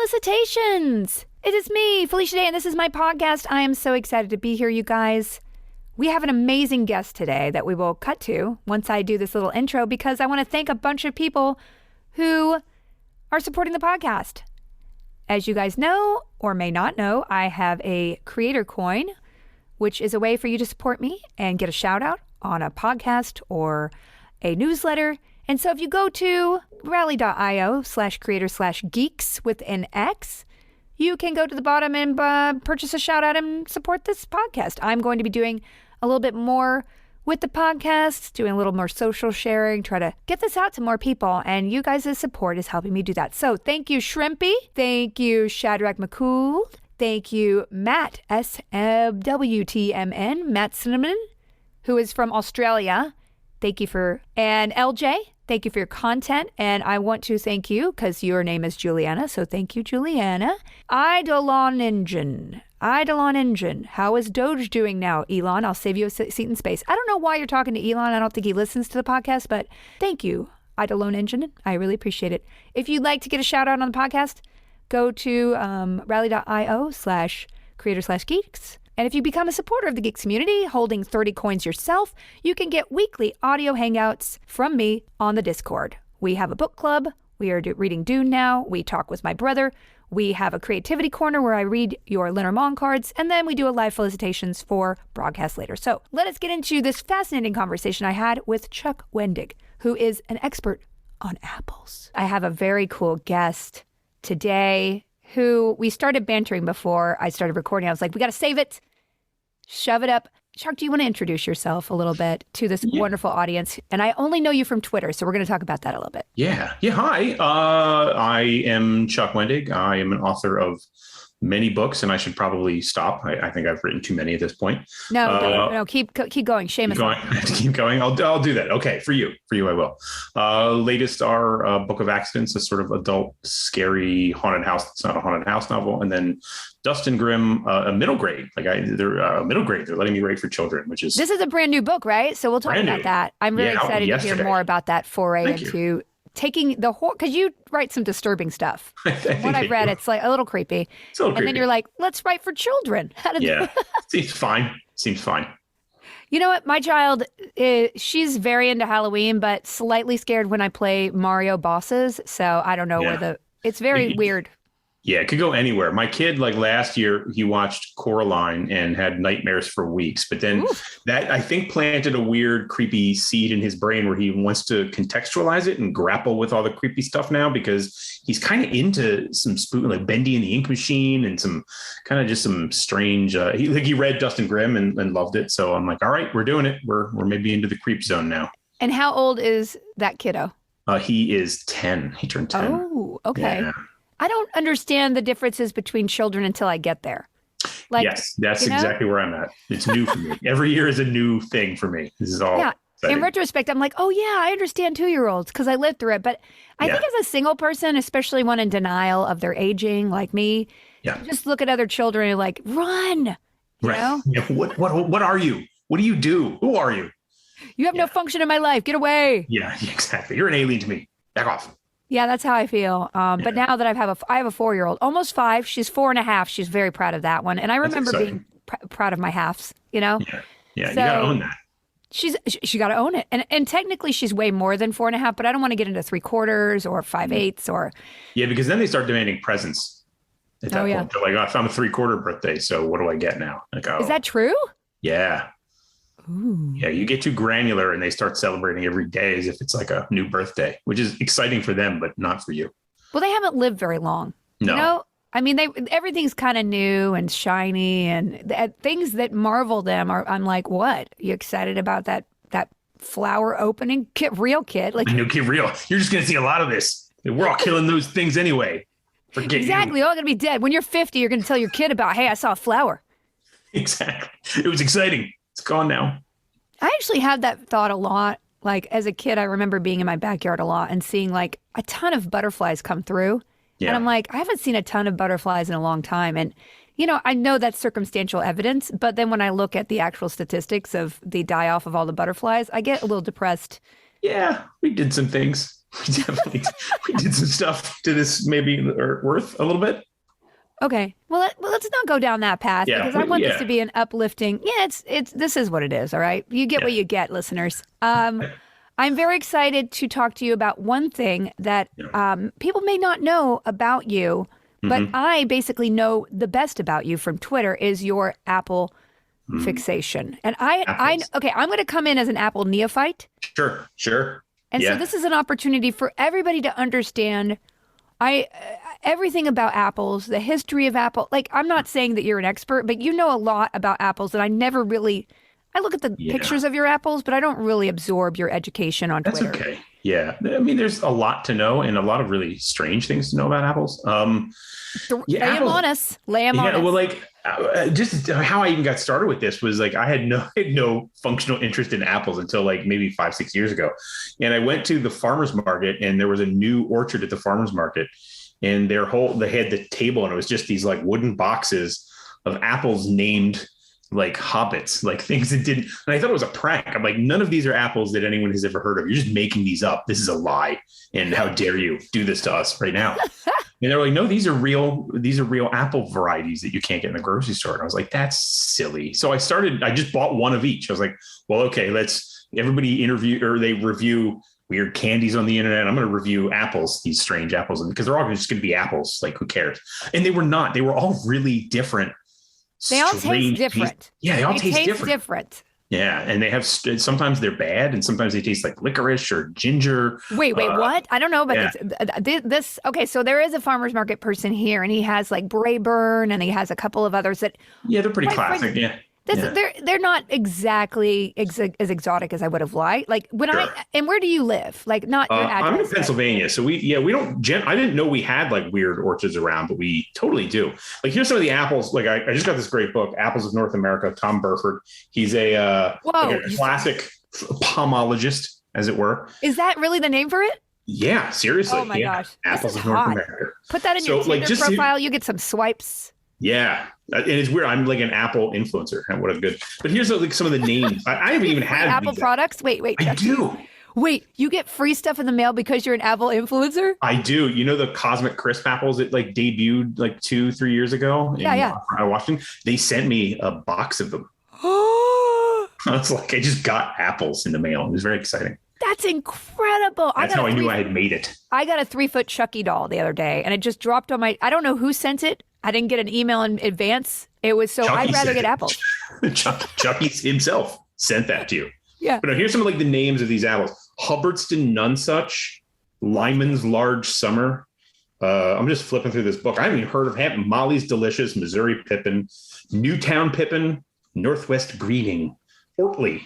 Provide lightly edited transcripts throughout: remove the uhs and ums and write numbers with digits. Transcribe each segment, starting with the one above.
Felicitations! It is me, Felicia Day, and this is my podcast. I am so excited to be here, you guys. We have an amazing guest today that we will cut to once I do this little intro because I want to thank a bunch of people who are supporting the podcast. As you guys know or may not know, I have a creator coin, which is a way for you to support me and get a shout out on a podcast or a newsletter. And so if you go to rally.io/creator/geeks with an X, you can go to the bottom and purchase a shout out and support this podcast. I'm going to be doing a little bit more with the podcast, doing a little more social sharing, try to get this out to more people. And you guys' support is helping me do that. So thank you, Shrimpy. Thank you, Shadrach McCool. Thank you, Matt, SWTMN, Matt Cinnamon, who is from Australia. Thank you and LJ. Thank you for your content, and I want to thank you because your name is Juliana, so thank you, Juliana. Eidolon Engine. How is Doge doing now, Elon? I'll save you a seat in space. I don't know why you're talking to Elon. I don't think he listens to the podcast, but thank you, Eidolon Engine. I really appreciate it. If you'd like to get a shout out on the podcast, go to rally.io/creator/geeks. And if you become a supporter of the Geeks community, holding 30 coins yourself, you can get weekly audio hangouts from me on the Discord. We have a book club. We are reading Dune now. We talk with my brother. We have a creativity corner where I read your Lenormand cards. And then we do a live felicitations for broadcast later. So let us get into this fascinating conversation I had with Chuck Wendig, who is an expert on apples. I have a very cool guest today who we started bantering before I started recording. I was like, we got to save it. Shove it up. Chuck, do you want to introduce yourself a little bit to this wonderful audience? And I only know you from Twitter, so we're going to talk about that a little bit. Yeah. Hi. I am Chuck Wendig. I am an author of many books, and I should probably stop. I think I've written too many at this point. No, keep going. Shame us. Keep going. I'll do that. Okay, for you, I will. Latest are Book of Accidents, a sort of adult, scary haunted house. It's not a haunted house novel, and then Dust and Grim, a middle grade. They're middle grade. They're letting me write for children, which is this is a brand new book, right? So we'll talk about that. I'm really excited to hear more about that foray into taking the whole, because you write some disturbing stuff. What I've read, it's like a little creepy. Then you're like, let's write for children. Seems fine. You know what? My child, she's very into Halloween, but slightly scared when I play Mario bosses. So I don't know it's very weird. Yeah, it could go anywhere. My kid, last year, he watched Coraline and had nightmares for weeks. But then that, I think, planted a weird, creepy seed in his brain where he wants to contextualize it and grapple with all the creepy stuff now because he's kind of into some spook, like Bendy and the Ink Machine and some kind of just some strange. He read Dust and Grim and loved it. So I'm like, all right, we're doing it. We're maybe into the creep zone now. And how old is that kiddo? He is 10. He turned 10. Oh, okay. Yeah. I don't understand the differences between children until I get there. Yes, that's exactly where I'm at. It's new for me. Every year is a new thing for me. This is all exciting. In retrospect, I'm like, oh yeah, I understand 2-year-olds because I lived through it. But I think as a single person, especially one in denial of their aging, like me, you just look at other children and you're like, run. You know? Yeah. What are you? What do you do? Who are you? You have no function in my life. Get away. Yeah, exactly. You're an alien to me. Back off. Yeah, that's how I feel. But now that I have a 4-year-old, almost 5. She's 4.5. She's very proud of that one. And I remember being proud of my halves, you know? Yeah, so you got to own that. She got to own it. And technically she's way more than 4.5, but I don't want to get into 3/4 or 5/8 or. Yeah, because then they start demanding presents at that point. They're like, I found a 3/4 birthday. So what do I get now? Is that true? Yeah. Ooh. Yeah, you get too granular and they start celebrating every day as if it's like a new birthday, which is exciting for them, but not for you. Well, they haven't lived very long. No. You know? I mean, everything's kind of new and shiny and things that marvel them are, I'm like, what? You excited about that flower opening? Get real, kid. Like, get real. You're just going to see a lot of this. We're all killing those things anyway. Forget exactly. You're all going to be dead. When you're 50, you're going to tell your kid about, hey, I saw a flower. Exactly. It was exciting. It's gone now. I actually had that thought a lot. Like as a kid, I remember being in my backyard a lot and seeing like a ton of butterflies come through. Yeah. And I'm like, I haven't seen a ton of butterflies in a long time. And, you know, I know that's circumstantial evidence. But then when I look at the actual statistics of the die off of all the butterflies, I get a little depressed. Yeah, we did some things. We did some stuff to this maybe worth a little bit. Okay. Well, let's not go down that path because I want this to be an uplifting. Yeah, this is what it is. All right. You get what you get, listeners. I'm very excited to talk to you about one thing that people may not know about you, but I basically know the best about you from Twitter is your Apple fixation. And I'm going to come in as an Apple neophyte. Sure. And so this is an opportunity for everybody to understand everything about apples, the history of Apple. Like, I'm not saying that you're an expert, but you know a lot about apples that I never really, I look at the pictures of your apples, but I don't really absorb your education on Twitter. That's okay. Yeah. I mean, there's a lot to know and a lot of really strange things to know about apples. Lay them on us. Well, like just how I even got started with this was like I had no functional interest in apples until like maybe 5-6 years ago. And I went to the farmer's market and there was a new orchard at the farmer's market. And they had the table and it was just these like wooden boxes of apples named like hobbits, like things that didn't. And I thought it was a prank. I'm like, none of these are apples that anyone has ever heard of. You're just making these up. This is a lie. And how dare you do this to us right now? And they're like, no, these are real apple varieties that you can't get in the grocery store. And I was like, that's silly. So I just bought one of each. I was like, well, okay, everybody they review weird candies on the internet. I'm going to review apples, these strange apples, because they're all just going to be apples. Like, who cares? And they were not. They were all really different. They all taste different. They all taste different. Yeah, and they have sometimes they're bad, and sometimes they taste like licorice or ginger. Wait, what? I don't know about this. Okay, so there is a farmer's market person here, and he has like Brayburn, and he has a couple of others that. Yeah, they're pretty classic. They're not exactly as exotic as I would have liked. Like and where do you live? Like not your address. I'm in Pennsylvania, so we don't. I didn't know we had like weird orchards around, but we totally do. Like here's some of the apples. Like I just got this great book, Apples of North America. Tom Burford. He's a classic pomologist, as it were. Is that really the name for it? Yeah, seriously. Oh my gosh, Apples of North America. Put that in your Tinder profile. You get some swipes. Yeah. And it's weird. I'm like an Apple influencer. What a good. But here's like some of the names. I haven't even had Apple products. Wait. I do. Wait, you get free stuff in the mail because you're an Apple influencer? I do. You know the Cosmic Crisp apples that like debuted like 2-3 years ago in Washington? They sent me a box of them. I was like, I just got apples in the mail. It was very exciting. That's incredible. That's how I knew I had made it. I got a 3-foot Chucky doll the other day, and it just dropped on I don't know who sent it. I didn't get an email in advance. It was so I'd rather get apples. Chucky himself sent that to you. Yeah. But here's some of like the names of these apples. Hubbardston Nonesuch, Lyman's Large Summer. I'm just flipping through this book. I haven't even heard of Molly's Delicious, Missouri Pippin, Newtown Pippin, Northwest Greening, Ortley,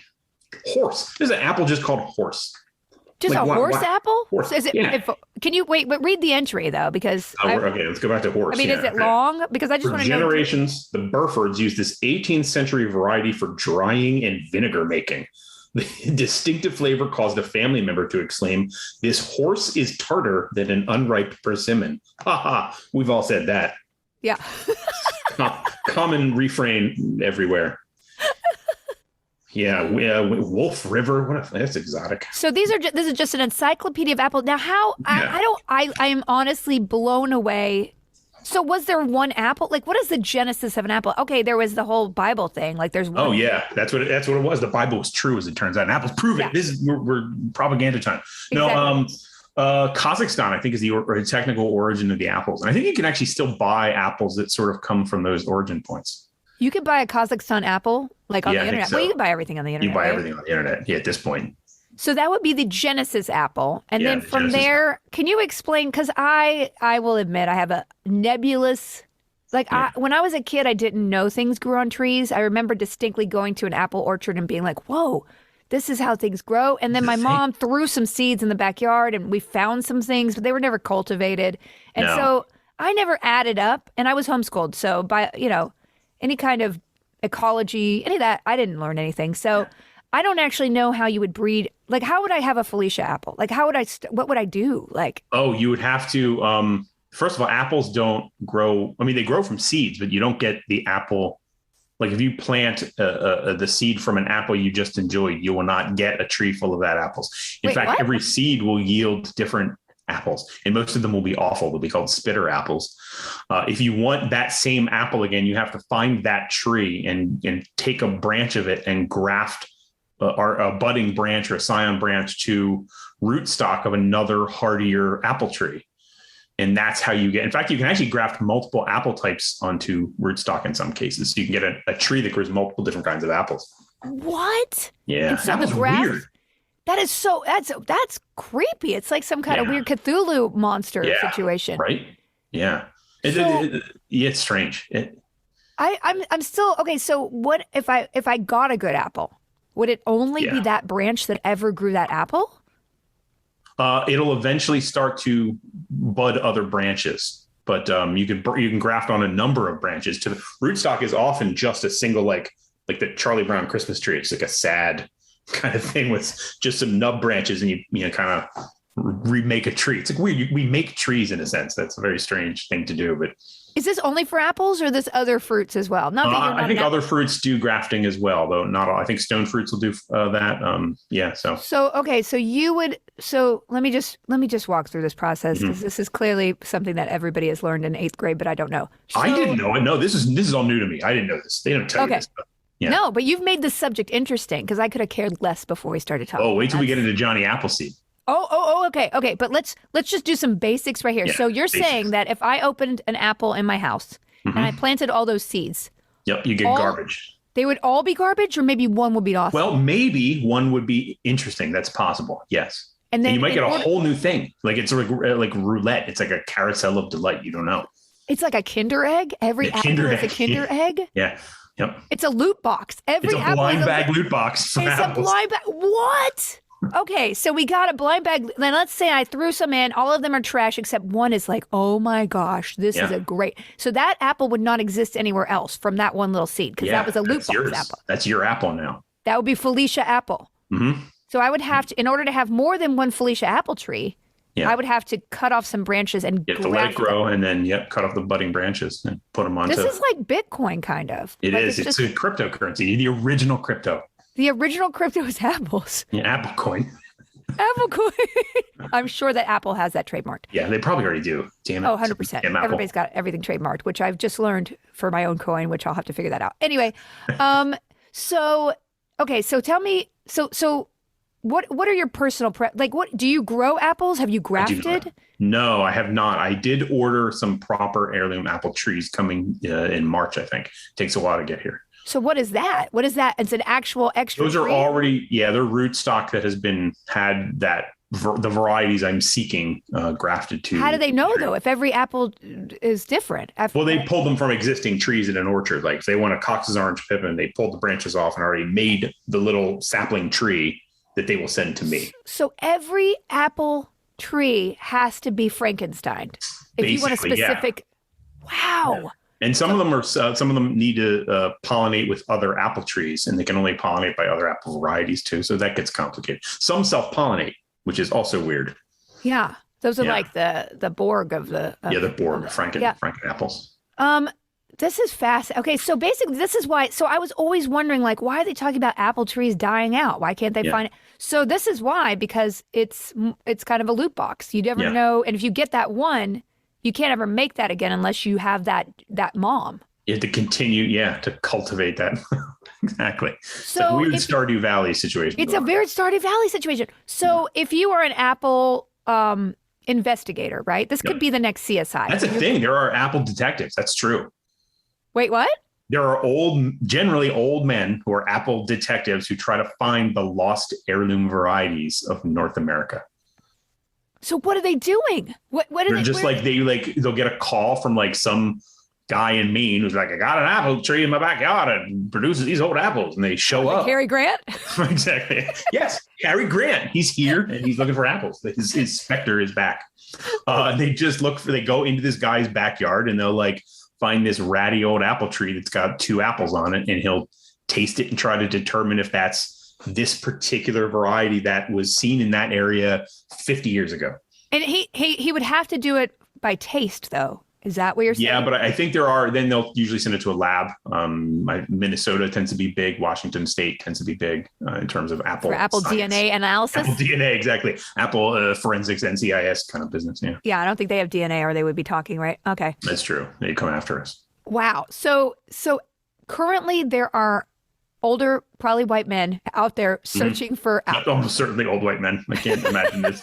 Horse. There's an apple just called Horse. Just like, a horse apple? Horse. Is it? Yeah. Can you wait? But read the entry though, because okay, let's go back to horse. I mean, is it long? Because I just want to know. For generations, the Burfords used this 18th century variety for drying and vinegar making. The distinctive flavor caused a family member to exclaim, "This horse is tartar than an unripe persimmon." Ha ha! We've all said that. Yeah. Common refrain everywhere. Yeah, Wolf River. That's exotic. So this is just an encyclopedia of apples. Now, I am honestly blown away. So was there one apple? Like, what is the genesis of an apple? Okay, there was the whole Bible thing. Like, there's one. Oh yeah, that's what it was. The Bible was true, as it turns out. And apples prove it. This is we're propaganda time. No, Kazakhstan, I think, is the technical origin of the apples, and I think you can actually still buy apples that sort of come from those origin points. You could buy a Kazakhstan apple, like on the internet. So. Well, you can buy everything on the internet. You buy everything on the internet. Yeah, at this point. So that would be the Genesis apple. And then from there, can you explain? Because I will admit, I have a nebulous, when I was a kid, I didn't know things grew on trees. I remember distinctly going to an apple orchard and being like, whoa, this is how things grow. And then my mom threw some seeds in the backyard and we found some things, but they were never cultivated. And so I never added up, and I was homeschooled. So any kind of ecology, any of that, I didn't learn anything. So I don't actually know how you would breed. Like, how would I have a Felicia apple? Like, how would what would I do? Like, you would have to, first of all, apples don't grow. I mean, they grow from seeds, but you don't get the apple Like if you plant the seed from an apple you just enjoyed, you will not get a tree full of that apples. In fact, what? every seed will yield different apples, and most of them will be awful. They'll be called spitter apples. If you want that same apple again, you have to find that tree and take a branch of it and graft a budding branch or a scion branch to rootstock of another hardier apple tree. And that's how you get, in fact, you can actually graft multiple apple types onto rootstock in some cases. So you can get a tree that grows multiple different kinds of apples. What? Yeah. And so Apple's the graft, weird. that's creepy. It's like some kind of weird Cthulhu monster situation. Right. Yeah. It's strange. I'm still, okay. So what if I got a good apple, would it only be that branch that ever grew that apple? It'll eventually start to bud other branches, but you can graft on a number of branches. To the rootstock is often just a single, like the Charlie Brown Christmas tree. It's like a sad kind of thing with just some nub branches, and you kind of remake a tree. It's like weird. We make trees in a sense. That's a very strange thing to do, but. Is this only for apples or this other fruits as well? Not that you're not I think other fruits do grafting as well, though not all. I think stone fruits will do that. So let me just walk through this process, because this is clearly something that everybody has learned in 8th grade, but I don't know. So, I didn't know it. No, this is all new to me. I didn't know this. They don't tell you this stuff. Yeah. No, but you've made this subject interesting, because I could have cared less before we started talking. Oh, wait till we get into Johnny Appleseed. Okay. But let's just do some basics right here. Yeah, so you're saying that if I opened an apple in my house and I planted all those seeds. Yep, you get garbage. They would all be garbage, or maybe one would be awesome? Well, maybe one would be interesting. That's possible. Yes. And then you might get a whole new thing. Like it's like roulette. It's like a carousel of delight. You don't know. It's like a Kinder egg. Every apple is a Kinder egg. Yeah. Yep. It's a loot box. It's a blind bag loot box. It's a blind bag. What? Okay, so we got a blind bag. Then let's say I threw some in. All of them are trash except one is like, oh my gosh, this is a great. So that apple would not exist anywhere else from that one little seed, because that was a loot box apple. That's your apple now. That would be Felicia apple. Mm-hmm. So I would have to, in order to have more than one Felicia apple tree, I would have to cut off some branches and you have to let it grow, and then cut off the budding branches and put them onto. This is like Bitcoin, kind of. It is. It's a cryptocurrency, the original crypto. The original crypto is apples. Yeah, Apple coin. Apple coin. I'm sure that Apple has that trademarked. Yeah, they probably already do. Damn it. Oh, 100%. Everybody's got everything trademarked, which I've just learned for my own coin, which I'll have to figure that out. Anyway, so tell me, so what are your personal what do you grow apples? Have you grafted? No, I have not. I did order some proper heirloom apple trees coming in March, I think. It takes a while to get here. So what is that? What is that? It's an actual extra Those tree? are already, they're rootstock that has had the varieties I'm seeking grafted to. How do they know, though, if every apple is different? Well, they pulled them from existing trees in an orchard. Like if they want a Cox's orange pippin, they pulled the branches off and already made the little sapling tree that they will send to me. So every apple tree has to be Frankenstein. If you want a specific, wow. Yeah. And some of them need to pollinate with other apple trees, and they can only pollinate by other apple varieties too. So that gets complicated. Some self-pollinate, which is also weird. Yeah, those are like the Borg of the. The Borg, Franken apples. This is fast. Okay, so basically, this is why. So I was always wondering, why are they talking about apple trees dying out? Why can't they find it? So this is why, because it's kind of a loot box. You never know, and if you get that one, you can't ever make that again unless you have that mom. You have to continue, to cultivate that. Exactly. So it's a weird Stardew Valley situation. It's a weird Stardew Valley situation. So if you are an Apple investigator, right? This could be the next CSI. That's a thing. There are Apple detectives. That's true. Wait, what? There are generally old men who are Apple detectives who try to find the lost heirloom varieties of North America. So what are they doing? What are they just they'll get a call from some guy in Maine who's like, I got an apple tree in my backyard and produces these old apples, and they show up. Cary Grant? Exactly. Yes, Cary Grant. He's here and he's looking for apples. His specter is back. They just they go into this guy's backyard and they'll find this ratty old apple tree that's got 2 apples on it, and he'll taste it and try to determine if that's this particular variety that was seen in that area 50 years ago. And he would have to do it by taste, though. Is that what you're saying? Yeah, but I think then they'll usually send it to a lab. Minnesota tends to be big. Washington State tends to be big in terms of Apple. For Apple science. DNA analysis? Apple DNA, exactly. Apple forensics, NCIS kind of business. Yeah. Yeah, I don't think they have DNA or they would be talking, right? Okay. That's true. They come after us. Wow. So currently there are older, probably white men out there searching for apples. Almost certainly old white men. I can't imagine this.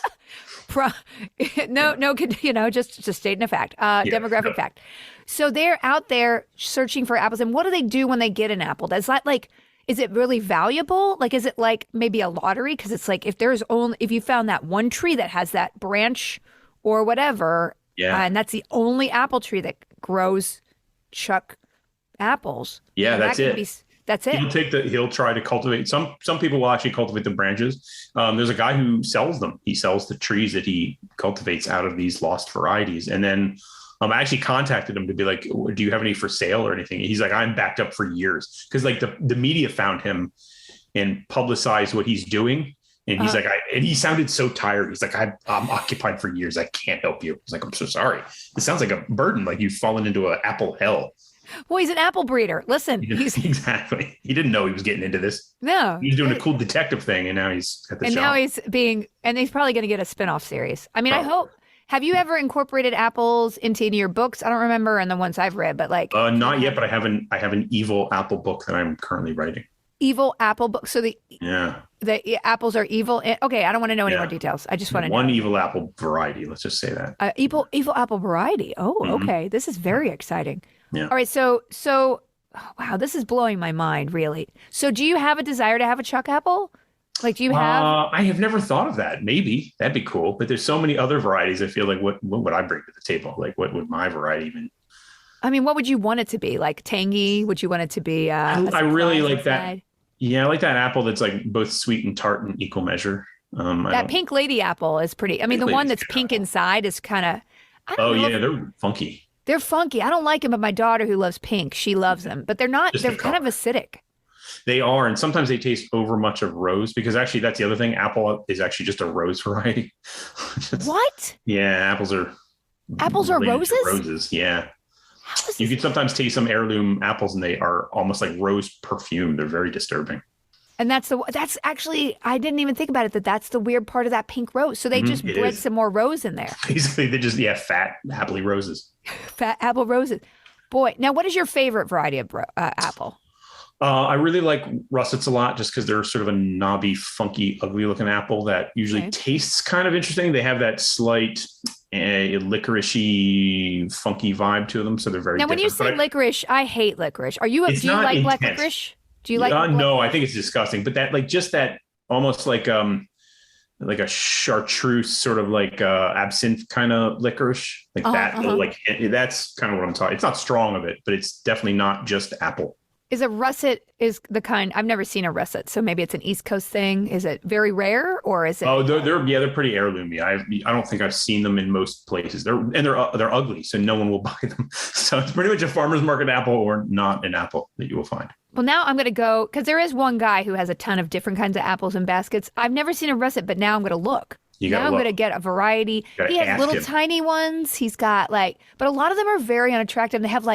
Just stating a fact, demographic fact. So they're out there searching for apples. And what do they do when they get an apple? That's that like, is it really valuable? Like, is it like maybe a lottery? Because it's like, if you found that one tree that has that branch or whatever, and that's the only apple tree that grows Chuck apples. Yeah, that's it. That's it. He'll try to cultivate. Some people will actually cultivate the branches. There's a guy who sells them. He sells the trees that he cultivates out of these lost varieties. And then I actually contacted him to be like, do you have any for sale or anything? He's like, I'm backed up for years. Because like the media found him and publicized what he's doing. And he's like, and he sounded so tired. He's like, I'm occupied for years. I can't help you. He's like, I'm so sorry. It sounds like a burden. Like you've fallen into an apple hell. Well, he's an apple breeder. Listen, exactly. He didn't know he was getting into this. No, he was doing a cool detective thing, and now he's at the shop. And he's probably going to get a spinoff series. I mean, probably. I hope. Have you ever incorporated apples into any of your books? I don't remember in the ones I've read, but like not yet. But I have an evil apple book that I'm currently writing. Evil apple book. So the apples are evil. Okay, I don't want to know any more details. I just want to know one evil apple variety. Let's just say that evil apple variety. Oh, okay. This is very exciting. Yeah. All right. So, wow, this is blowing my mind, really. So do you have a desire to have a Chuck apple? Like, do you have? I have never thought of that. Maybe that'd be cool. But there's so many other varieties. I feel like what would I bring to the table? Like, what would my variety even? I mean, what would you want it to be? Like tangy? Would you want it to be? I really like that. Yeah, I like that apple that's like both sweet and tart in equal measure. That pink lady apple is pretty. I mean, the one that's pink inside is kind of. They're funky. They're funky. I don't like them, but my daughter who loves pink, she loves them. But they're not. They're kind of acidic. They are, and sometimes they taste over much of rose because actually that's the other thing. Apple is actually just a rose variety. What? Yeah, apples are roses. Roses, yeah. You can sometimes taste some heirloom apples, and they are almost like rose perfume. They're very disturbing. And that's actually, I didn't even think about it, that's the weird part of that pink rose. So they just bred some more rose in there. Basically, they just, fat happily roses. Fat apple roses. Boy, now what is your favorite variety of apple? I really like russets a lot just because they're sort of a knobby, funky, ugly looking apple that usually tastes kind of interesting. They have that slight licoricey, funky vibe to them. So they're very different. Now, when you say licorice, I hate licorice. Do you like black licorice? Do you like? No, I think it's disgusting. But that, just that, almost like a chartreuse, sort of like absinthe kind of licorice, like that. Like that's kind of what I'm talking. It's not strong of it, but it's definitely not just apple. Is a russet the kind? I've never seen a russet, so maybe it's an East Coast thing. Is it very rare, or is it? Oh, they're pretty heirloomy. I don't think I've seen them in most places. They're ugly, so no one will buy them. So it's pretty much a farmer's market apple or not an apple that you will find. Well, now I'm going to go, because there is one guy who has a ton of different kinds of apples in baskets. I've never seen a russet, but now I'm going to look. I'm going to get a variety. He has little tiny ones. He's got but a lot of them are very unattractive. They have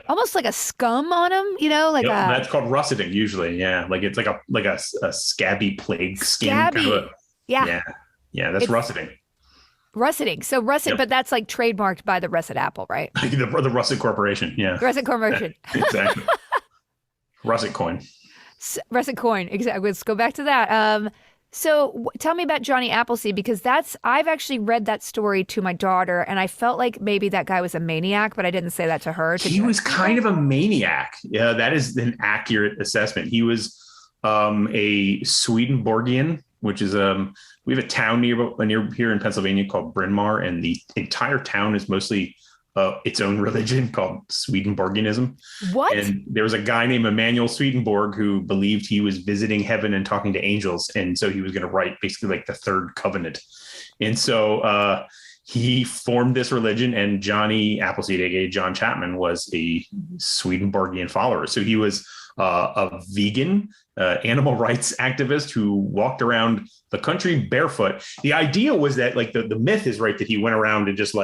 almost like a scum on them, that's called russeting usually. Yeah. Like it's like a scabby plague skin. Yeah, that's russeting. Russeting. So russet, but that's like trademarked by the Russet Apple, right? the Russet Corporation. Yeah. Russet Corporation. Exactly. Russet coin. Russet coin. Exactly. Let's go back to that. So tell me about Johnny Appleseed, because I've actually read that story to my daughter, and I felt like maybe that guy was a maniac, but I didn't say that to her. He was kind of a maniac. Yeah, that is an accurate assessment. He was a Swedenborgian, which is we have a town near here in Pennsylvania called Bryn Mawr, and the entire town is mostly its own religion called Swedenborgianism. What? And there was a guy named Emanuel Swedenborg who believed he was visiting heaven and talking to angels. And so he was going to write basically like the third covenant. And so he formed this religion, and Johnny Appleseed, aka John Chapman, was a Swedenborgian follower. So he was a vegan animal rights activist who walked around the country barefoot. The idea was that the myth is right that he went around and just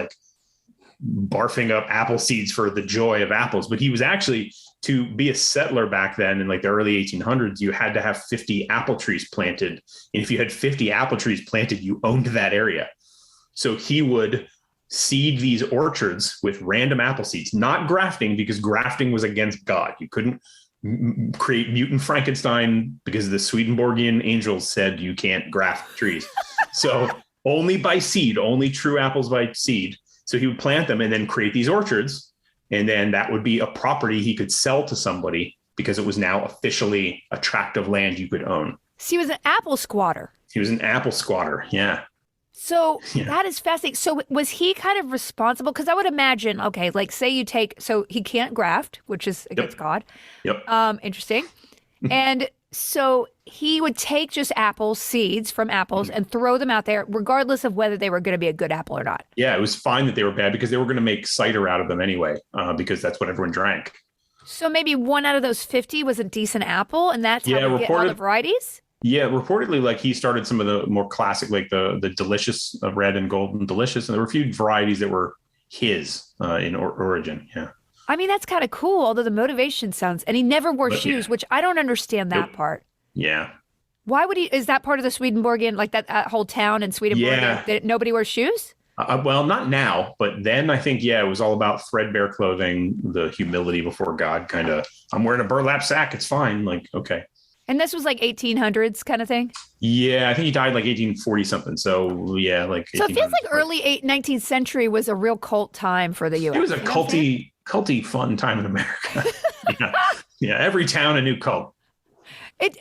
barfing up apple seeds for the joy of apples. But he was actually, to be a settler back then in like the early 1800s, you had to have 50 apple trees planted. And if you had 50 apple trees planted, you owned that area. So he would seed these orchards with random apple seeds, not grafting, because grafting was against God. You couldn't create mutant Frankenstein because the Swedenborgian angels said you can't graft trees. So only by seed, only true apples by seed. So he would plant them and then create these orchards. And then that would be a property he could sell to somebody because it was now officially a tract of land you could own. So he was an apple squatter. He was an apple squatter. Yeah. So that is fascinating. So was he kind of responsible? Because I would imagine, okay, like say you take, so he can't graft, which is against God. Yep. Interesting. And so he would take just apples, seeds from apples, and throw them out there, regardless of whether they were going to be a good apple or not. Yeah, it was fine that they were bad because they were going to make cider out of them anyway, because that's what everyone drank. So maybe one out of those 50 was a decent apple, and that's how we get all the varieties? Yeah, reportedly, like he started some of the more classic, like the delicious red and golden delicious, and there were a few varieties that were his in origin. Yeah. I mean, that's kind of cool, although the motivation sounds, and he never wore shoes, which I don't understand that part. Yeah. Why would he, is that part of the Swedenborgian, like that whole town in Swedenborg, that nobody wears shoes? Well, not now, but then I think, it was all about threadbare clothing, the humility before God kind of, I'm wearing a burlap sack, it's fine. Like, okay. And this was like 1800s kind of thing? Yeah, I think he died like 1840 something. So yeah, like. So it feels like early 19th century was a real cult time for the U.S. It was a culty fun time in America. Yeah, every town a new cult.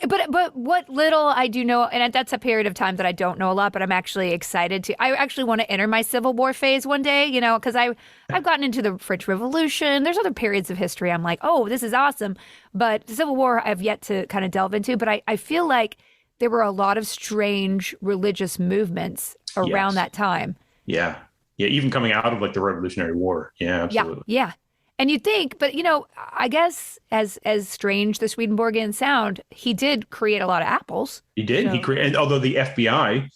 But what little I do know, and that's a period of time that I don't know a lot, but I'm actually excited to. I actually want to enter my Civil War phase one day, because I've gotten into the French Revolution. There's other periods of history I'm like, oh, this is awesome. But the Civil War I've yet to kind of delve into. But I feel like there were a lot of strange religious movements around that time. Yeah. Yeah, even coming out of like the Revolutionary War. Yeah, absolutely. Yeah. And you'd think, but I guess as strange the Swedenborgian sound, he did create a lot of apples. He did. So. He created, although the FBI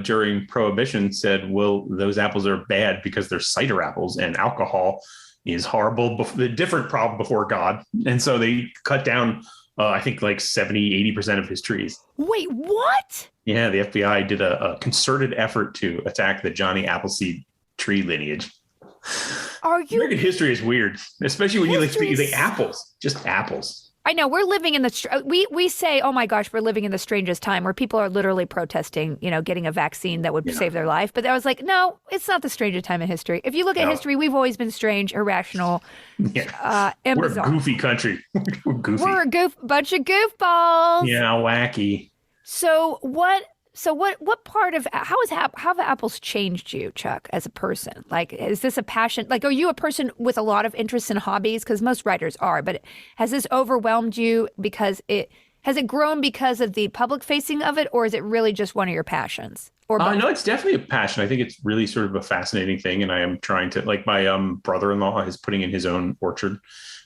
during Prohibition said, well, those apples are bad because they're cider apples and alcohol is horrible, the different problem before God. And so they cut down, I think like 80% of his trees. Wait, what? Yeah, the FBI did a concerted effort to attack the Johnny Appleseed tree lineage. American history is weird, especially when you think apples, just apples. I know we're living in we say, oh my gosh, we're living in the strangest time where people are literally protesting, getting a vaccine that would save their life. But I was like, no, it's not the strangest time in history. If you look at history, we've always been strange, irrational, and we're bizarre. A goofy country. We're goofy. We're a bunch of goofballs. Yeah, wacky. So what part of how have apples changed you, Chuck, as a person? Like, is this a passion? Like, are you a person with a lot of interests and hobbies? Because most writers are, but has this overwhelmed you has it grown because of the public facing of it, or is it really just one of your passions? Or no, it's definitely a passion. I think it's really sort of a fascinating thing. And I am trying to, like, my brother-in-law is putting in his own orchard.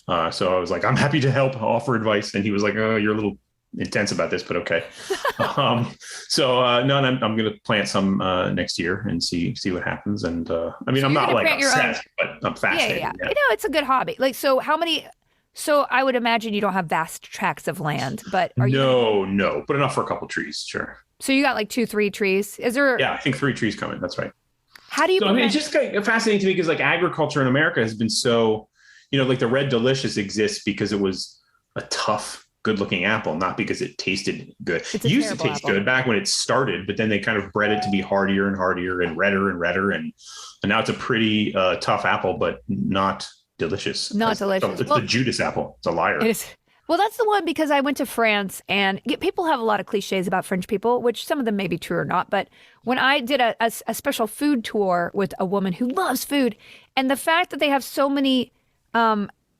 So I was like, I'm happy to help, offer advice. And he was like, oh, you're a little intense about this, but okay. I'm going to plant some next year and see what happens. And I'm not like obsessed, but I'm fascinated. Yeah. It's a good hobby. Like, so I would imagine you don't have vast tracts of land, but no, but enough for a couple trees, sure. So you got like 2-3 trees. Is there? Yeah, I think 3 trees coming. That's right. How do you? So, it's just kind of fascinating to me because like agriculture in America has been so, like the Red Delicious exists because it was a tough, good-looking apple, not because it tasted good. It used to taste good back when it started, but then they kind of bred it to be hardier and hardier and redder, and now it's a pretty tough apple, but not delicious. Not delicious. It's the Judas apple. It's a liar. It is. Well, that's the one because I went to France, and people have a lot of cliches about French people, which some of them may be true or not. But when I did a special food tour with a woman who loves food, and the fact that they have so many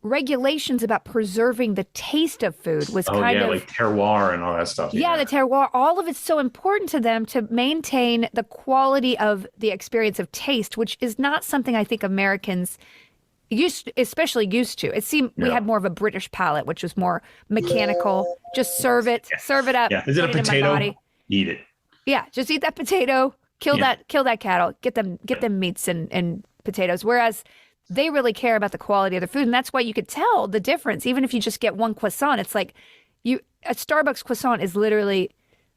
regulations about preserving the taste of food was kind of like terroir and all that stuff. Yeah, the terroir, all of it's so important to them to maintain the quality of the experience of taste, which is not something I think Americans especially used to. It seemed we had more of a British palate, which was more mechanical. Just serve it up. Yeah, is it a potato? Eat it. Yeah, just eat that potato. Kill that cattle. Get them meats and potatoes, whereas they really care about the quality of their food. And that's why you could tell the difference. Even if you just get one croissant, it's like a Starbucks croissant is literally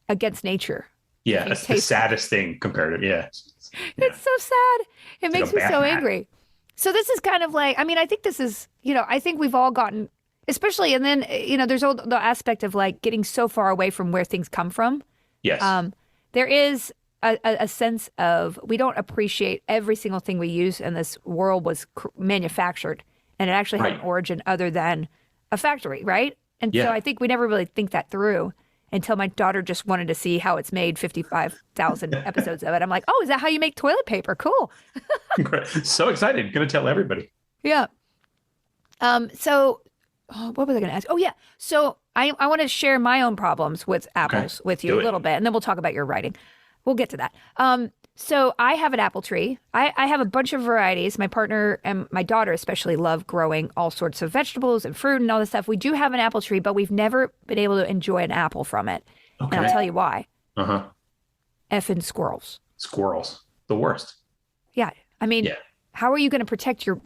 against nature. Yeah, that's the saddest thing compared to, yeah. It's so sad. It makes me so angry. So this is kind of like, I mean, I think this is, I think we've all gotten, especially, and then, there's all the aspect of like getting so far away from where things come from. Yes. There is a sense of we don't appreciate every single thing we use in this world was manufactured, and it actually had an origin other than a factory, right? And so I think we never really think that through until my daughter just wanted to see how it's made 55,000 episodes of it. I'm like, oh, is that how you make toilet paper? Cool. So excited. Going to tell everybody. Yeah. So what was I going to ask? Oh, yeah. So I want to share my own problems with apples with you a little bit, and then we'll talk about your writing. We'll get to that. So I have an apple tree. I have a bunch of varieties. My partner and my daughter especially love growing all sorts of vegetables and fruit and all this stuff. We do have an apple tree, but we've never been able to enjoy an apple from it. Okay. And I'll tell you why. Uh-huh. Effing squirrels. Squirrels. The worst. Yeah. I mean, how are you going to protect your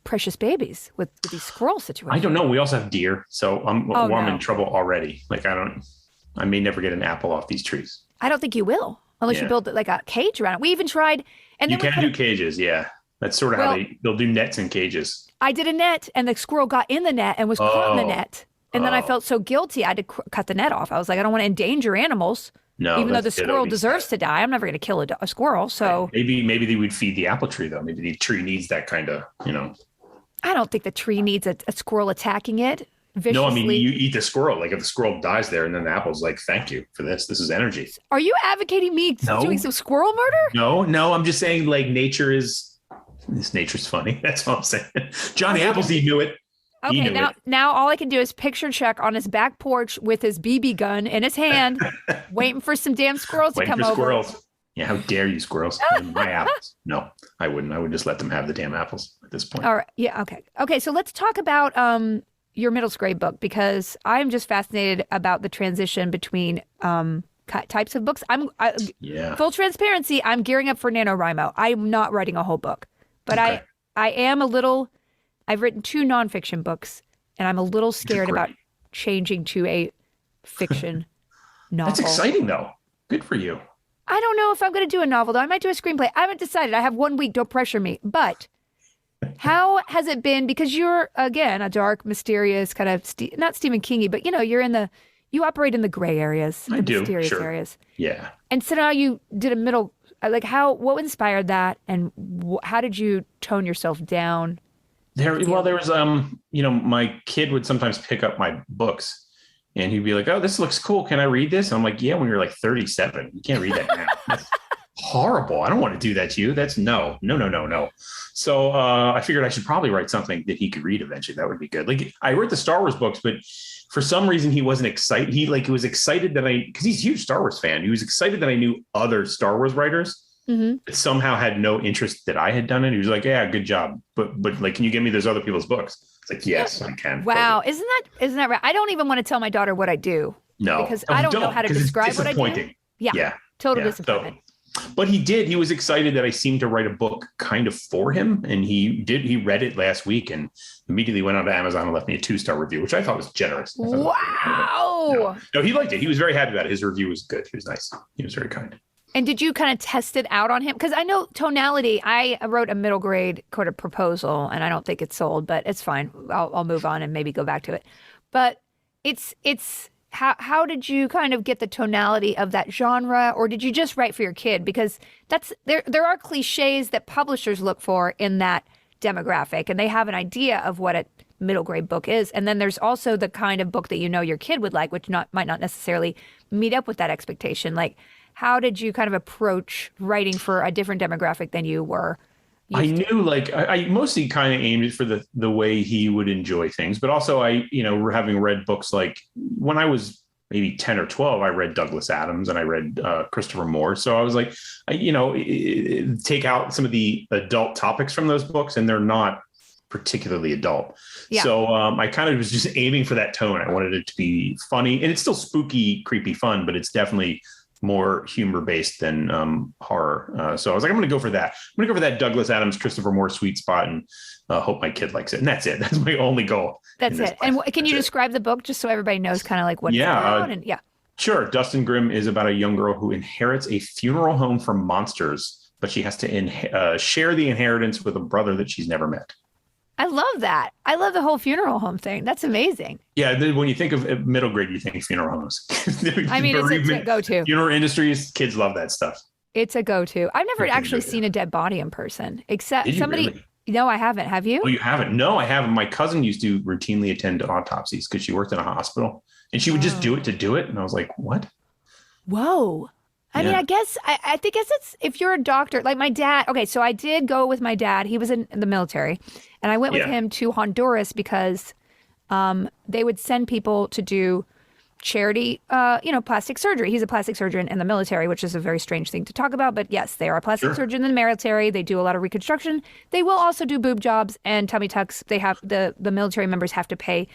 precious babies with these squirrel situations? I don't know. We also have deer, so I'm in trouble already. Like I may never get an apple off these trees. I don't think you will. Unless you build like a cage around it. We even tried. And you can do cages, yeah. That's sort of how they'll do nets and cages. I did a net, and the squirrel got in the net and was caught in the net. And then I felt so guilty. I had to cut the net off. I was like, I don't want to endanger animals. No, even though the squirrel deserves to die, I'm never going to kill a squirrel. So maybe they would feed the apple tree though. Maybe the tree needs that kind of, I don't think the tree needs a squirrel attacking it viciously. No, I mean, you eat the squirrel. Like if the squirrel dies there and then the apple's like, thank you for this. This is energy. Are you advocating me doing some squirrel murder? No. I'm just saying like nature's funny. That's all I'm saying. Johnny Appleseed knew it. Okay, now all I can do is picture Chuck on his back porch with his BB gun in his hand, waiting for some damn squirrels to come over. Squirrels. Yeah, how dare you, squirrels? My apples. No, I wouldn't. I would just let them have the damn apples at this point. All right. Yeah. Okay. So let's talk about your middle grade book, because I'm just fascinated about the transition between types of books. Full transparency, I'm gearing up for NaNoWriMo. I'm not writing a whole book, but I am a little. I've written 2 nonfiction books, and I'm a little scared about changing to a fiction novel. That's exciting, though. Good for you. I don't know if I'm going to do a novel, though. I might do a screenplay. I haven't decided. I have 1 week. Don't pressure me. But how has it been? Because you're, again, a dark, mysterious kind of, not Stephen King-y, but, you operate in the gray areas, the mysterious areas. Yeah. And so now you did a middle, what inspired that? And how did you tone yourself down? There was, my kid would sometimes pick up my books and he'd be like, oh, this looks cool. Can I read this? And I'm like, yeah, when you're like 37, you can't read that now. That's horrible. I don't want to do that to you. That's no. So I figured I should probably write something that he could read eventually. That would be good. Like I wrote the Star Wars books, but for some reason he wasn't excited. He was excited that because he's a huge Star Wars fan. He was excited that I knew other Star Wars writers. Mm-hmm. But somehow had no interest that I had done it. He was like, yeah, good job. But like, can you give me those other people's books? It's like, yes, I can. Wow. Totally. Isn't that right? I don't even want to tell my daughter what I do. No, because I don't know how to describe what I do. Yeah. Total disappointment. But he was excited that I seemed to write a book kind of for him. And he read it last week and immediately went on to Amazon and left me a 2-star review, which I thought was generous. Wow. No, he liked it. He was very happy about it. His review was good. He was nice. He was very kind. And did you kind of test it out on him? Because I know tonality, I wrote a middle grade kind of proposal and I don't think it's sold, but it's fine. I'll move on and maybe go back to it. But it's how did you kind of get the tonality of that genre, or did you just write for your kid? Because there are cliches that publishers look for in that demographic, and they have an idea of what a middle grade book is. And then there's also the kind of book that your kid would like, which might not necessarily meet up with that expectation. Like, how did you kind of approach writing for a different demographic than you were? I knew, I mostly kind of aimed it for the way he would enjoy things, but also having read books like when I was maybe 10 or 12, I read Douglas Adams and I read Christopher Moore. So I was like, take out some of the adult topics from those books, and they're not particularly adult. Yeah. So I kind of was just aiming for that tone. I wanted it to be funny, and it's still spooky, creepy fun, but it's definitely more humor based than horror. So I was like, I'm going to go for that. I'm going to go for that Douglas Adams, Christopher Moore sweet spot, and hope my kid likes it. And that's it. That's my only goal. That's it. And can you describe the book just so everybody knows kind of like what it's about? Sure. Dustin Grimm is about a young girl who inherits a funeral home from monsters, but she has to share the inheritance with a brother that she's never met. I love that. I love the whole funeral home thing. That's amazing. Yeah. When you think of middle grade, you think funeral homes. I mean, it's a go-to. Funeral industries, kids love that stuff. It's a go-to. I've never actually seen a dead body in person, except somebody. Really? No, I haven't. Have you? Oh, you haven't? No, I haven't. My cousin used to routinely attend autopsies because she worked in a hospital, and she would just do it to do it. And I was like, what? Whoa. I mean, I guess I think it's if you're a doctor, like my dad. Okay, so I did go with my dad. He was in the military, and I went with him to Honduras because they would send people to do charity, plastic surgery. He's a plastic surgeon in the military, which is a very strange thing to talk about. But yes, they are a plastic surgeon in the military. They do a lot of reconstruction. They will also do boob jobs and tummy tucks. They have the military members have to pay,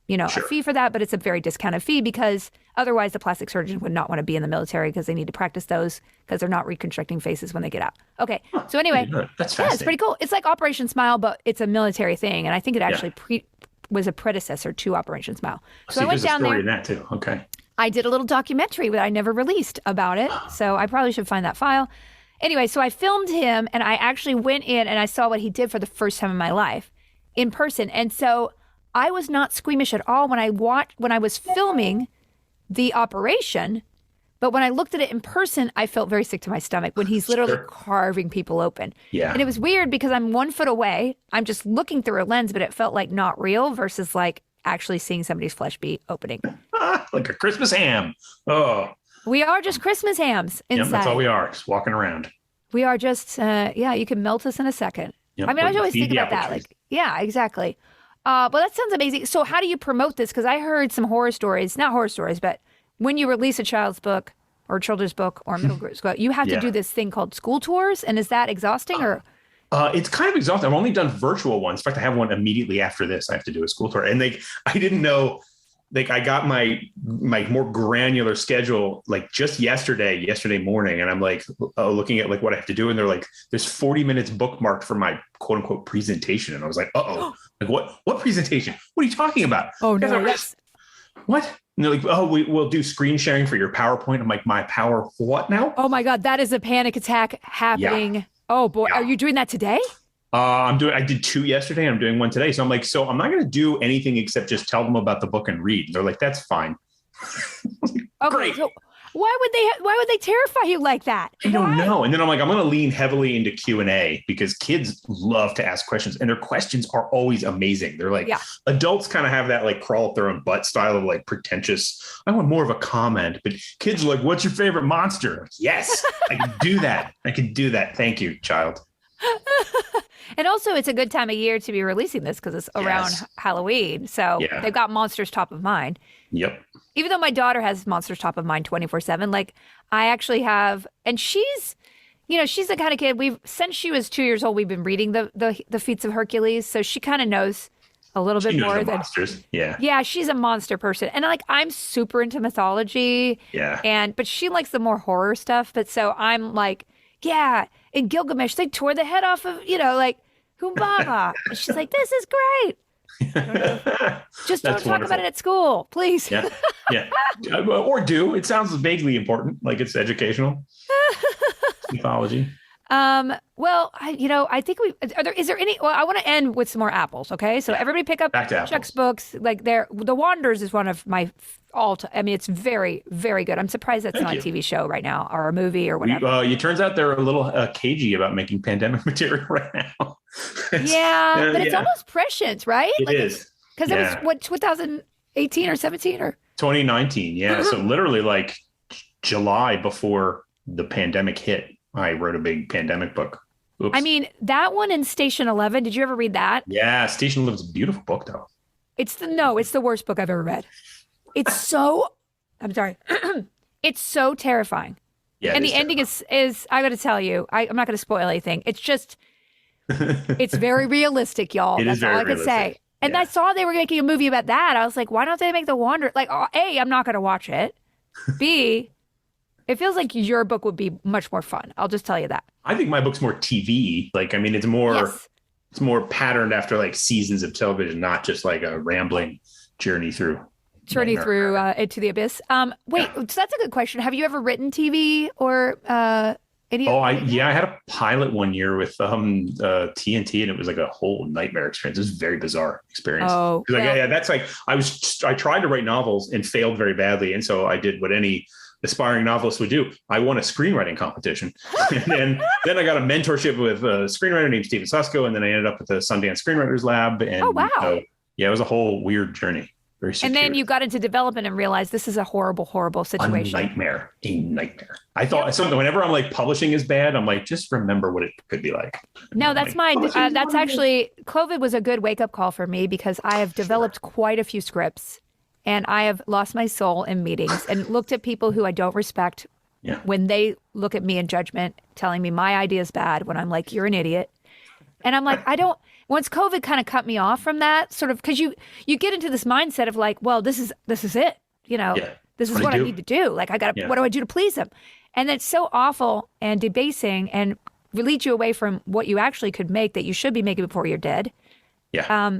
a fee for that, but it's a very discounted fee because otherwise the plastic surgeon would not want to be in the military because they need to practice those because they're not reconstructing faces when they get out. Okay. So anyway, that's fascinating. It's pretty cool. It's like Operation Smile, but it's a military thing. And I think it actually was a predecessor to Operation Smile. So I went down there. In that too. Okay. I did a little documentary that I never released about it. So I probably should find that file. Anyway, so I filmed him and I actually went in and I saw what he did for the first time in my life in person. And so I was not squeamish at all when I was filming the operation, but when I looked at it in person, I felt very sick to my stomach when he's literally carving people open. Yeah. And it was weird because I'm 1 foot away. I'm just looking through a lens, but it felt like not real versus like actually seeing somebody's flesh be opening. Like a Christmas ham. Oh. We are just Christmas hams inside. Yep, that's all we are, just walking around. We are just, you can melt us in a second. Yep, I mean, I always think about that. Like, yeah, exactly. But that sounds amazing. So how do you promote this? Because I heard some horror stories, not horror stories, but when you release a child's book or children's book or middle grade school, you have to do this thing called school tours. And is that exhausting or? It's kind of exhausting. I've only done virtual ones. In fact, I have one immediately after this. I have to do a school tour. And I didn't know, I got my more granular schedule like just yesterday morning. And I'm like looking at like what I have to do. And they're like, there's 40 minutes bookmarked for my quote unquote presentation. And I was like, uh-oh, like what presentation? What are you talking about? Oh, no. What? And they're like, oh, we'll do screen sharing for your PowerPoint. I'm like, my power, what now? Oh my God, that is a panic attack happening. Yeah. Oh boy, are you doing that today? I did 2 yesterday. I'm doing 1 today. So I'm like, I'm not going to do anything except just tell them about the book and read. And they're like, that's fine. Okay, great. So why would they terrify you like that? I don't know. And then I'm like, I'm going to lean heavily into Q&A because kids love to ask questions and their questions are always amazing. They're like, adults kind of have that like crawl up their own butt style of like pretentious. I want more of a comment, but kids are like, what's your favorite monster? Like, yes, I can do that. I can do that. Thank you, child. And also, it's a good time of year to be releasing this because it's around Halloween. So they've got monsters top of mind. Yep. Even though my daughter has monsters top of mind 24/7, like I actually have, and she's the kind of kid since she was 2 years old, we've been reading the feats of Hercules. So she kind of knows a little bit more than monsters. Yeah. Yeah. She's a monster person. And like, I'm super into mythology. Yeah. But she likes the more horror stuff. But so I'm like, in Gilgamesh, they tore the head off of, like, Humbaba. And she's like, this is great. Just don't talk about it at school, please. Yeah. Or do. It sounds vaguely important, like it's educational. Mythology. Well, I think is there any, I want to end with some more apples. Okay. So everybody pick up Chuck's books. Like The Wanderers is one of my it's very, very good. I'm surprised that's not a TV show right now or a movie or whatever. It turns out they're a little cagey about making pandemic material right now. But it's almost prescient, right? It is. Because it was 2018 or 17 or 2019. Yeah. So literally like July before the pandemic hit, I wrote a big pandemic book. Oops. I mean, that one in Station 11, did you ever read that? Yeah, Station 11 is a beautiful book, though. It's the worst book I've ever read. It's so, I'm sorry, it's so terrifying. Yeah, and the ending is I got to tell you, I'm not going to spoil anything. It's just, it's very realistic, y'all. That's all I can say. And I saw they were making a movie about that. I was like, why don't they make The Wanderer? Like, A, I'm not going to watch it. B, It feels like your book would be much more fun. I'll just tell you that. I think my book's more TV. Like, I mean, it's more Yes. it's more patterned after like seasons of television, not just like a rambling journey through Into the abyss. Wait, Yeah. so that's a good question. Have you ever written TV or any? Oh, I had a pilot one year with TNT, and it was like a whole nightmare experience. It was a very bizarre experience. Oh, Like, well. yeah, that's like I tried to write novels and failed very badly, and so I did what any aspiring novelist would do. I won a screenwriting competition, and then I got a mentorship with a screenwriter named Steven Susko, and then I ended up at the Sundance Screenwriters Lab. And Oh, wow. yeah, it was a whole weird journey. Very And then circuitous. you got into development and realized this is a horrible, horrible A situation. nightmare. I thought something whenever I'm like publishing is bad, I'm like, just remember what it could be like. No, that's Like, mine. publishing is That's horrible. actually, COVID was a good wake up call for me because I have developed quite a few scripts and I have lost my soul in meetings and looked at people who I don't respect Yeah. when they look at me in judgment, telling me my idea is bad when I'm like, you're an idiot. And I'm like, once COVID kind of cut me off from that sort of, because you get into this mindset of like, well, this is it, Yeah. this is That's what what I I need to do. Like, Yeah. what do I do to please them? And it's so awful and debasing and leads you away from what you actually could make that you should be making before you're dead. Yeah.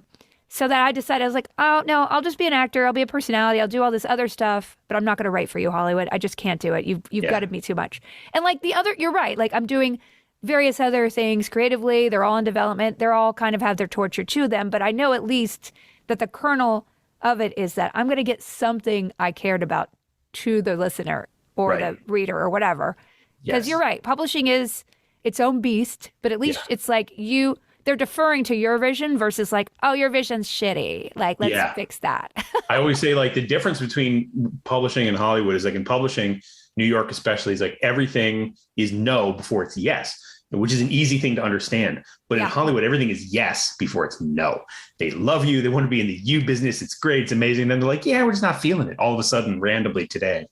So that I decided, I was like, oh, no, I'll just be an actor. I'll be a personality. I'll do all this other stuff, but I'm not going to write for you, Hollywood. I just can't do it. You've Yeah. gutted me too much. And like you're right. Like I'm doing various other things creatively. They're all in development. They're all kind of have their torture to them. But I know at least that the kernel of it is that I'm going to get something I cared about to the listener or Right. the reader or whatever. Because Yes. you're right. Publishing is its own beast, but at least Yeah. it's like they're deferring to your vision versus like, oh, your vision's shitty. Like, let's Yeah. fix that. I always say like the difference between publishing and Hollywood is like in publishing, New York especially, is like everything is no before it's yes, which is an easy thing to understand. But Yeah. in Hollywood, everything is yes before it's no. They love you. They want to be in the you business. It's great. It's amazing. And then they're like, yeah, we're just not feeling it all of a sudden randomly today.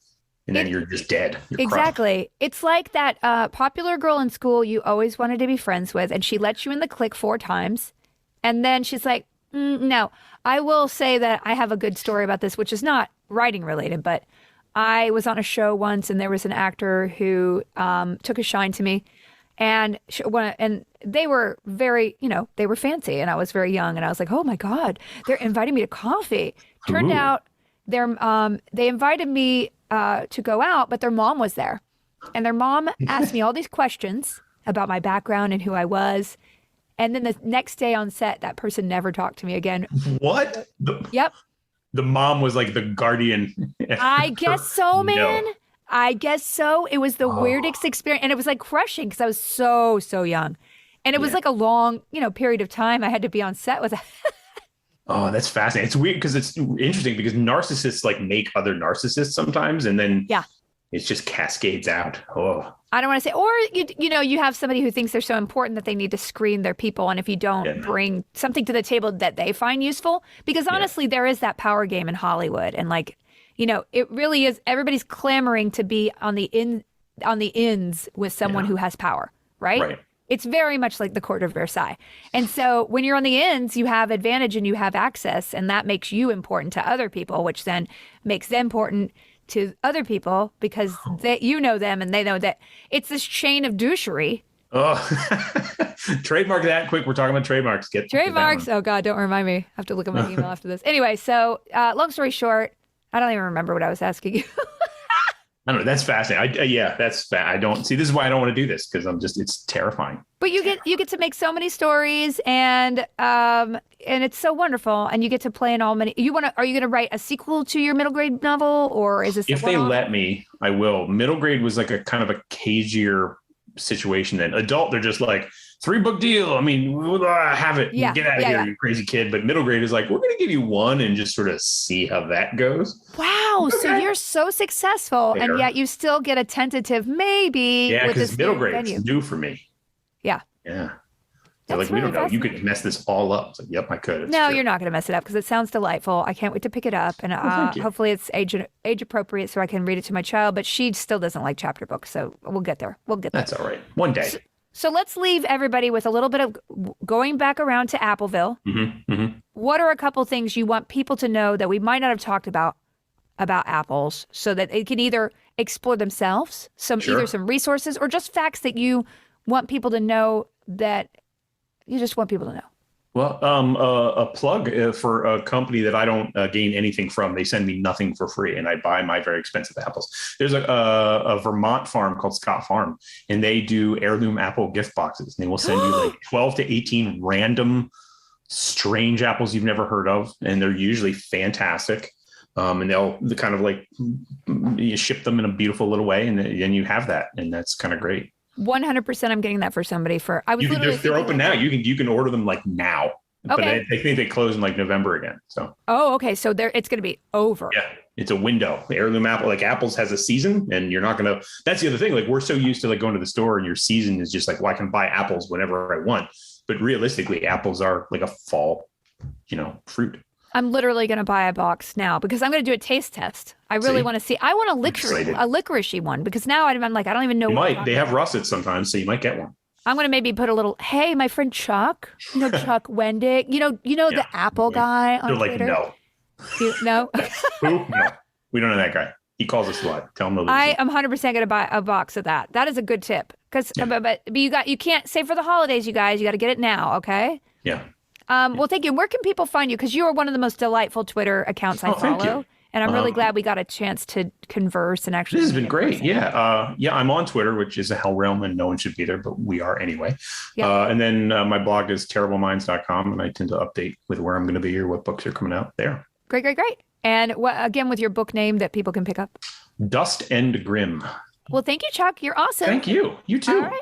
And then you're just dead. You're crushed. Exactly. It's like that popular girl in school you always wanted to be friends with, and she lets you in the clique 4 times. And then she's like, no, I will say that I have a good story about this, which is not writing related, but I was on a show once and there was an actor who took a shine to me. And they were very, they were fancy and I was very young and I was like, oh my God, they're inviting me to coffee. Turned Ooh. out they invited me to go out, but their mom was there. And their mom asked me all these questions about my background and who I was. And then the next day on set, that person never talked to me again. What? Yep. The mom was like the guardian. I guess so, man. No. I guess so. It was the weirdest experience. And it was like crushing because I was so, so young. And it was Yeah. like a long, period of time I had to be on set with. Oh, that's fascinating. It's weird because it's interesting because narcissists like make other narcissists sometimes. And then Yeah. it just cascades out. Oh, I don't want to say, or you have somebody who thinks they're so important that they need to screen their people, and if you don't Yeah. bring something to the table that they find useful, because honestly, there is that power game in Hollywood, and like, it really is. Everybody's clamoring to be on the ends with someone Yeah. who has power, right? Right. It's very much like the court of Versailles, and so when you're on the ends, you have advantage and you have access, and that makes you important to other people, which then makes them important to other people because you know them and they know that. It's this chain of douchery. Oh, trademark that quick. We're talking about trademarks. Get that Trademarks. one. Oh God, don't remind me. I have to look at my email after this. Anyway, so long story short, I don't even remember what I was asking you. I don't know. That's fascinating. That's I don't see. This is why I don't want to do this because it's terrifying. But you get to make so many stories and it's so wonderful, and you get to play in all many. Are you gonna write a sequel to your middle grade novel, or is this If they let me, I will. Middle grade was like a kind of a cagier situation. Then adult, they're just like 3-book deal. I mean, have it. Yeah, Get out of yeah, here, yeah. you crazy kid. But middle grade is like, we're going to give you one and just sort of see how that goes. Wow, so Okay. you're so successful, and Fair. yet you still get a tentative maybe Yeah, with because this middle new grade venue. is new for me. Yeah. Yeah. They're That's like, we really don't know. You fascinating. could mess this all up. It's like, yep, I could. It's No, true. you're not going to mess it up because it sounds delightful. I can't wait to pick it up, and thank you. hopefully it's age appropriate so I can read it to my child. But she still doesn't like chapter books, so we'll get there. We'll get there. That's all right. One day. So let's leave everybody with a little bit of going back around to Appleville. What are a couple things you want people to know that we might not have talked about apples, so that it explore themselves, Sure. either some resources or just facts that you want people to know that you just want people to know. Well, a plug for a company that I don't gain anything from. They send me nothing for free, and I buy my very expensive apples. There's a Vermont farm called Scott Farm, and they do heirloom apple gift boxes. And they will send you like 12 to 18 random, strange apples you've never heard of, and they're usually fantastic. And they'll kind of like you ship them in a beautiful little way, and then you have that, and that's kind of great. 100% I'm getting that for somebody for They're open now. You can order them like now. Okay. But I think they close in like November again. So okay. So it's going to be over. yeah, it's a window. The heirloom apple, like apples has a season, and you're not going to, that's the other thing. Like we're so used to like going to the store and your season is just like, well, I can buy apples whenever I want. But realistically, apples are like a fall, fruit. I'm literally going to buy a box now because I'm going to do a taste test. I really want to see. I want a licoricey one because now I'm like, I don't even know. They have russets sometimes, so you might get one. I'm going to maybe put a little, hey, my friend Chuck, Chuck Wendig, the Apple guy on Twitter. They're like, no. No? Who? No. We don't know that guy. He calls us a lot. Tell him no. I am 100% going to buy a box of that. That is a good tip. Because but you can't save for the holidays, you guys. You got to get it now, okay? Yeah. Well, thank you. Where can people find you? Because you are one of the most delightful Twitter accounts I follow. Thank you. And I'm really glad we got a chance to converse and actually. This has been great. Yeah. I'm on Twitter, which is a hell realm and no one should be there, but we are anyway. Yeah. And then my blog is terribleminds.com. And I tend to update with where I'm going to be or what books are coming out there. Great. And again, with your book name that people can pick up? Dust and Grim. Well, thank you, Chuck. You're awesome. Thank you. You too. All right.